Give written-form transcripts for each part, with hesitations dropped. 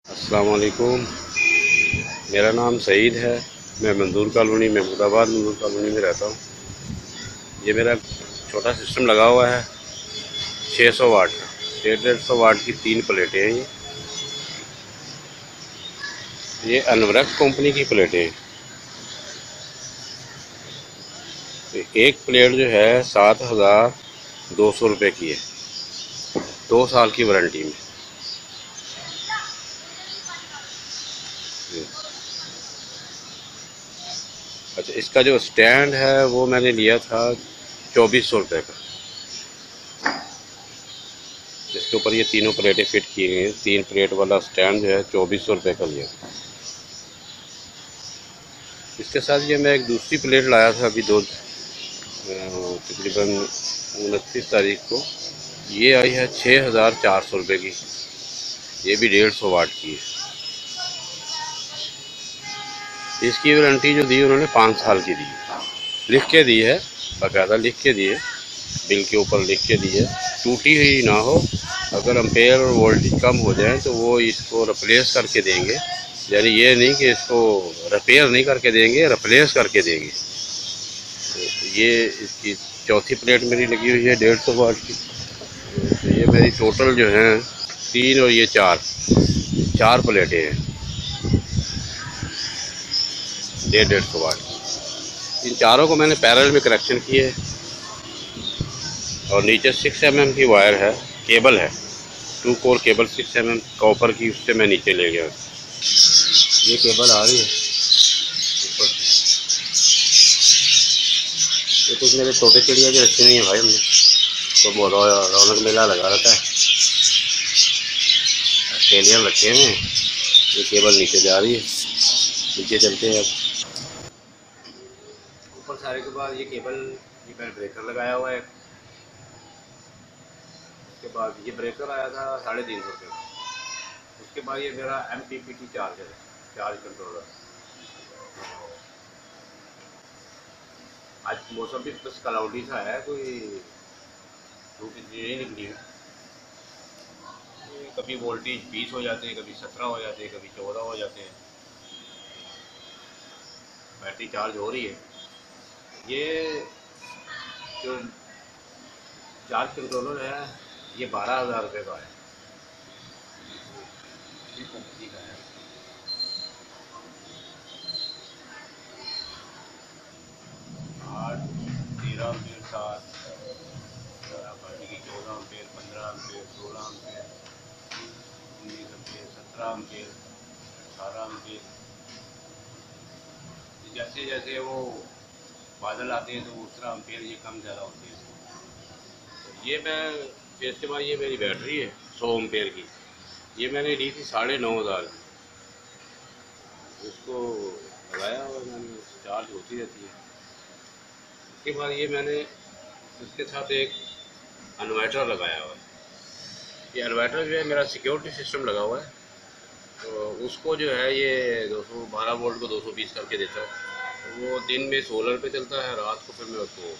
अस्सलाम वालेकुम। मेरा नाम सईद है। मैं मंजूर कॉलोनी महमूदाबाद मंजूर कॉलोनी में रहता हूँ। ये मेरा छोटा सिस्टम लगा हुआ है 600 वाट का। 150 वाट की 3 प्लेटें हैं। ये अनवरक कंपनी की प्लेटें हैं। एक प्लेट जो है 7,200 रुपये की है, 2 साल की वारंटी में। अच्छा, इसका जो स्टैंड है वो मैंने लिया था 2,400 रुपये का। इसके ऊपर ये तीनों प्लेटें फिट की गई हैं। 3 प्लेट वाला स्टैंड जो है 2,400 रुपये का लिया। इसके साथ ये मैं एक दूसरी प्लेट लाया था अभी तकरीबन 29 तारीख को। ये आई है 6,400 रुपये की। ये भी 150 वाट की है। इसकी वारंटी जो दी उन्होंने 5 साल की दी, लिख के दी है, बाकायदा लिख के दी है, बिल के ऊपर लिख के दी है। टूटी हुई ना हो, अगर एम्पेयर और वोल्टेज कम हो जाए तो वो इसको रिप्लेस करके देंगे। यानी ये नहीं कि इसको रिपेयर नहीं करके देंगे, रिप्लेस करके देंगे। तो ये इसकी चौथी प्लेट मेरी लगी हुई है 150 वाट की। तो ये मेरी टोटल जो है 3 और ये 4 प्लेटें हैं 150 वाट। इन चारों को मैंने पैरेलल में कनेक्शन किए और नीचे 6 mm की वायर है, केबल है, 2 कोर केबल 6 mm कॉपर की, उससे मैं नीचे ले गया। ये केबल आ रही है ऊपर से। ये कुछ मेरे छोटे चिड़िया भी रखे नहीं है भाई, हमने तो बहुत रौनक मेला लगा रहता है। ऑस्ट्रेलियन रखे हुए हैं। ये केबल नीचे जा रही है, नीचे चलते हैं अब ऊपर सारे के बाद। ये केबल, ये मैंने ब्रेकर लगाया हुआ है। उसके बाद ये ब्रेकर आया था 350 रुपये का। उसके बाद ये मेरा MPPT चार्जर है, चार्ज कंट्रोलर। आज मौसम भी बस क्लाउडी सा है, कोई धूप इतनी नहीं निकली है। कभी वोल्टेज 20 हो जाते हैं, कभी 17 हो जाते हैं, कभी 14 हो जाते हैं। बैटरी चार्ज हो रही है। ये जो चार्ज कंट्रोलर है ये 12,000 रुपये का है। ये कंपनी का है। 8, 13 ampere, 7, 14 ampere, 15 ampere, 16 ampere, 19 ampere, 17 ampere, 18 ampere. जैसे जैसे वो बादल आते हैं तो उस तरह एम्पेयर ये कम ज़्यादा होते हैं। तो ये मैं, फिर इसके बाद ये मेरी बैटरी है 100 एम्पेयर की। ये मैंने ली थी 9,500 की। उसको लगाया और मैंने चार्ज होती रहती है। उसके बाद ये मैंने इसके साथ एक इन्वर्टर लगाया हुआ है। ये इन्वर्टर जो है मेरा सिक्योरिटी सिस्टम लगा हुआ है। तो उसको जो है ये 212 वोल्ट को 220 करके देता है। तो वो दिन में सोलर पे चलता है, रात को फिर मैं उसको उस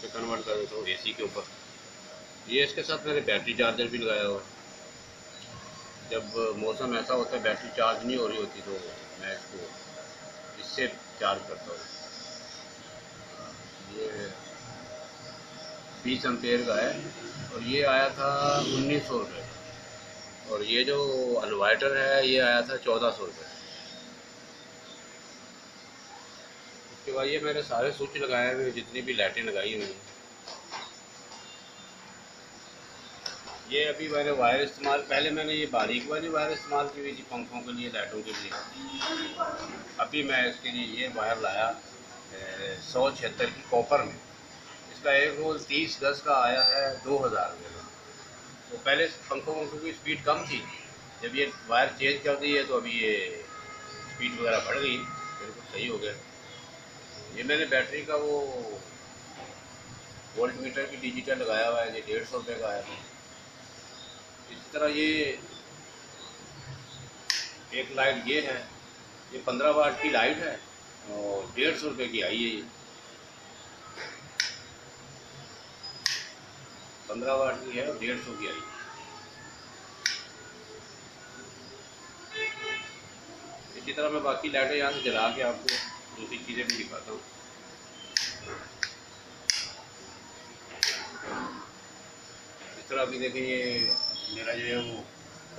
पर कन्वर्ट कर देता हूँ AC के ऊपर। ये इसके साथ मैंने बैटरी चार्जर भी लगाया हुआ है। जब मौसम ऐसा होता है बैटरी चार्ज नहीं हो रही होती तो मैं इसको इससे चार्ज करता हूँ। ये 20 एम्पेयर का है और ये आया था 1,900 रुपये का। और ये जो इन्वर्टर है ये आया था 1,400 रुपये। उसके बाद ये मैंने सारे स्विच लगाए हुए, जितनी भी लाइटें लगाई हुई हैं। ये अभी मैंने वायर इस्तेमाल, पहले मैंने ये बारीक वाली वायर इस्तेमाल की हुई थी पंखों के लिए, लाइटों के लिए। अभी मैं इसके लिए ये वायर लाया 176 की कॉपर में। इसका एक रोल 30 गज का आया है 2,000 रुपये का। तो पहले पंखों की स्पीड कम थी, जब ये वायर चेंज कर दी है तो अभी ये स्पीड वगैरह बढ़ गई, बिल्कुल सही हो गया। ये मैंने बैटरी का वो वोल्ट मीटर की डिजिटल लगाया हुआ है, ये 150 रुपये का आया था। इसी तरह ये एक लाइट ये है, ये 15 वाट की लाइट है और 150 रुपये की आई है। ये 15 वाट की है और 150 की आई। इसी तरह मैं बाकी लाइटें यहाँ से जला के आपको दूसरी चीज़ें भी दिखाता हूँ। इस तरह अभी देखिए ये मेरा जो है वो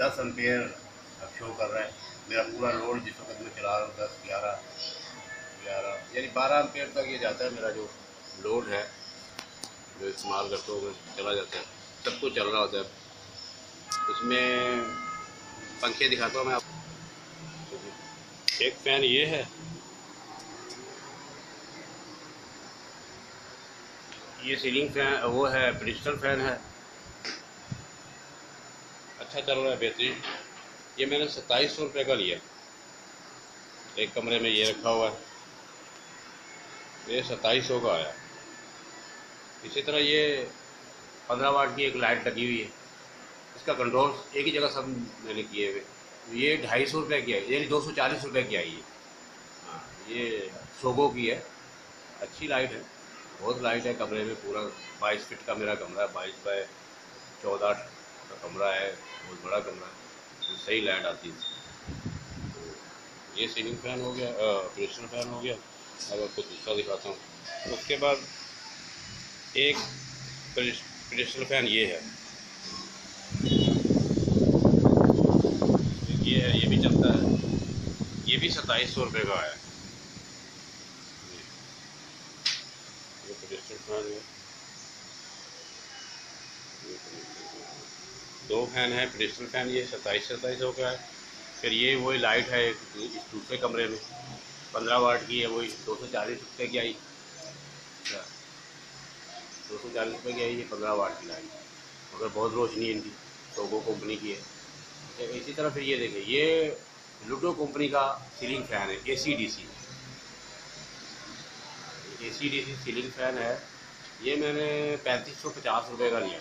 10 एम्पेयर अब शो कर रहा है। मेरा पूरा लोड जिस वक्त मैं चला रहा हूँ 10, 11 यानी 12 एम्पेयर तक ये जाता है। मेरा जो लोड है जो इस्तेमाल करते हुए चला जाता है, सब कुछ चल रहा होता है। इसमें पंखे दिखाता हूँ मैं आपको। एक फ़ैन ये है, ये सीलिंग फैन वो है, ब्रिस्टल फैन है, अच्छा चल रहा है, बेहतरीन। ये मैंने 2700 रुपये का लिया। एक कमरे में ये रखा हुआ है, ये 2700 का आया। इसी तरह ये 15 वाट की एक लाइट लगी हुई है, इसका कंट्रोल एक ही जगह सब मैंने किए हुए। ये 250 रुपये की आई, यानी 240 रुपये की आई है। हाँ, ये सोगो की है, अच्छी लाइट है, बहुत लाइट है। कमरे में पूरा 22 फीट का मेरा कमरा है, 22 बाय 14 का कमरा है, बहुत बड़ा कमरा है, तो सही लाइट आती है। ये सीलिंग फैन हो गया, प्रेशर फैन हो गया। अब आपको दूसरा दिखाता हूँ। उसके बाद एक प्रेशर फैन ये है, ये भी चलता है, ये भी 2700 रुपये का है। ये प्रेशर फैन है, 2 फैन है प्रेशर फैन, ये 2700 का है। फिर ये वही लाइट है इस दूसरे कमरे में, 15 वाट की है, वही 240 रुपये की आई। 240 रुपये की आई, ये 15 वाट की लाइट, मगर बहुत रोशनी इनकी, सोगो कंपनी की है। इसी तरह फिर ये देखें, ये लूडो कंपनी का सीलिंग फैन है, AC/DC सीलिंग फैन है। ये मैंने 3550 रुपये का लिया।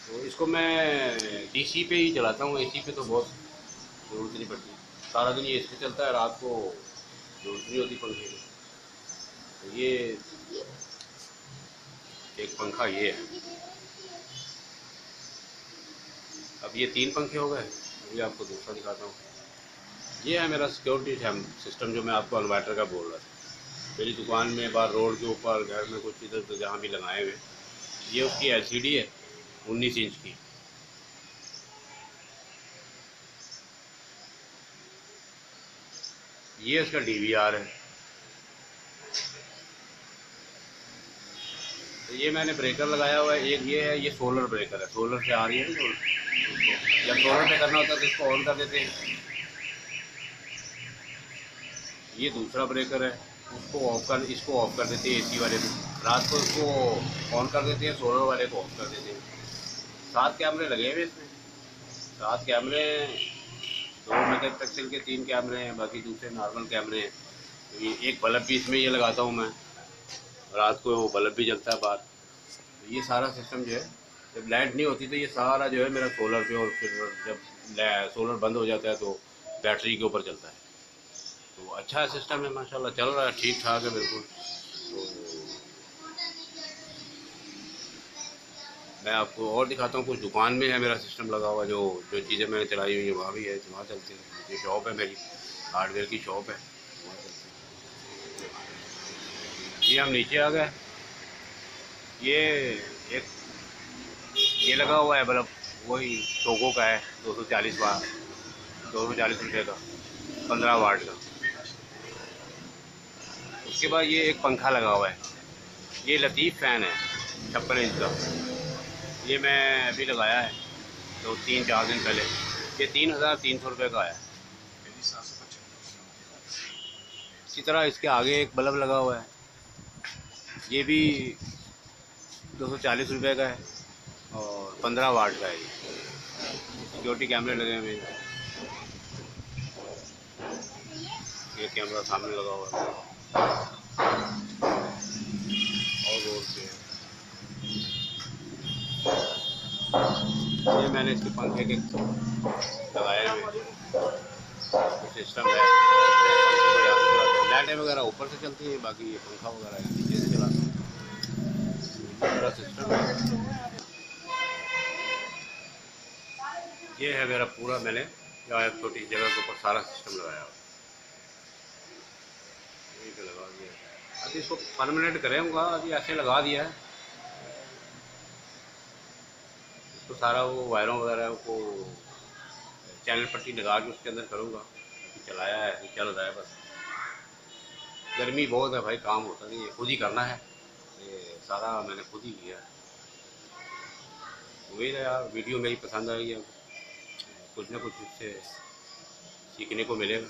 तो इसको मैं DC पे ही चलाता हूँ, AC पे तो बहुत ज़रूरत नहीं पड़ती। सारा दिन ये AC चलता है, रात को ज़रूरत नहीं होती पंखे की। तो ये एक पंखा ये है। अब ये 3 पंखे हो गए। अभी आपको दूसरा दिखाता हूँ। ये है मेरा सिक्योरिटी सिस्टम, जो मैं आपको इन्वर्टर का बोल रहा था। मेरी दुकान में बाहर रोड के ऊपर, घर में कुछ इधर तो जहाँ भी लगाए हुए, ये उसकी LCD है 19 इंच की। ये उसका DVR है। तो ये मैंने ब्रेकर लगाया हुआ है, एक ये है, ये सोलर ब्रेकर है, सोलर से आ रही है ना, जब सोलर पे करना होता है तो इसको ऑन कर देते हैं। ये दूसरा ब्रेकर है, इसको ऑफ कर देते हैं AC वाले को, रात को इसको ऑन कर देते हैं, सोलर वाले को ऑफ कर देते हैं। 7 कैमरे लगे हुए इसमें, 7 कैमरे, 2 मेगापिक्सल के 3 कैमरे हैं, बाकी दूसरे नॉर्मल कैमरे हैं। तो ये एक बल्ब भी इसमें ये लगाता हूँ मैं, रात को वो बल्ब भी जलता है बाहर। तो ये सारा सिस्टम जो है, जब लाइट नहीं होती तो ये सारा जो है मेरा सोलर पे, और फिर जब सोलर बंद हो जाता है तो बैटरी के ऊपर चलता है। तो अच्छा सिस्टम है, माशाल्लाह चल रहा है, ठीक ठाक है बिल्कुल। तो मैं आपको और दिखाता हूँ। कुछ दुकान में है मेरा सिस्टम लगा हुआ, जो चीज़ें मैंने चलाई हुई हैं वहाँ भी है, वहाँ चलती है। ये शॉप है मेरी, हार्डवेयर की शॉप है, वहाँ चलती है। ये हम नीचे आ गए। ये लगा हुआ है बल्ब, वही सोगो का है, 240 रुपये का, 15 वाट का। उसके बाद ये एक पंखा लगा हुआ है, ये लतीफ़ फ़ैन है 56 इंच का। ये मैं अभी लगाया है 3-4 दिन पहले। ये 3300 रुपये का आया। इसी तरह इसके आगे एक बल्ब लगा हुआ है, ये भी 240 रुपये का है और 15 वाट का है। ये सिक्योरिटी कैमरे लगे हुए हैं, ये कैमरा सामने लगा हुआ है और रोड पे है। ये मैंने इसके पंखे के लगाए हुए सिस्टम है। लाइटें वगैरह ऊपर से चलती हैं, बाकी ये पंखा वगैरह नीचे से चलाते हैं। मेरा सिस्टम है ये है मेरा पूरा, मैंने या एक छोटी जगह के ऊपर सारा सिस्टम लगाया हुआ यहीं पे लगा दिया। अभी इसको परमानेंट करेंगे, अभी ऐसे लगा दिया है। इसको सारा वो वायरों वगैरह को चैनल पट्टी लगा के उसके अंदर करूँगा। अभी चलाया है, अभी चल रहा है बस। गर्मी बहुत है भाई, काम होता नहीं है, खुद ही करना है। ये सारा मैंने खुद ही किया है। उम्मीद है यार वीडियो मेरी पसंद आई है, कुछ ना कुछ इससे सीखने को मिलेगा।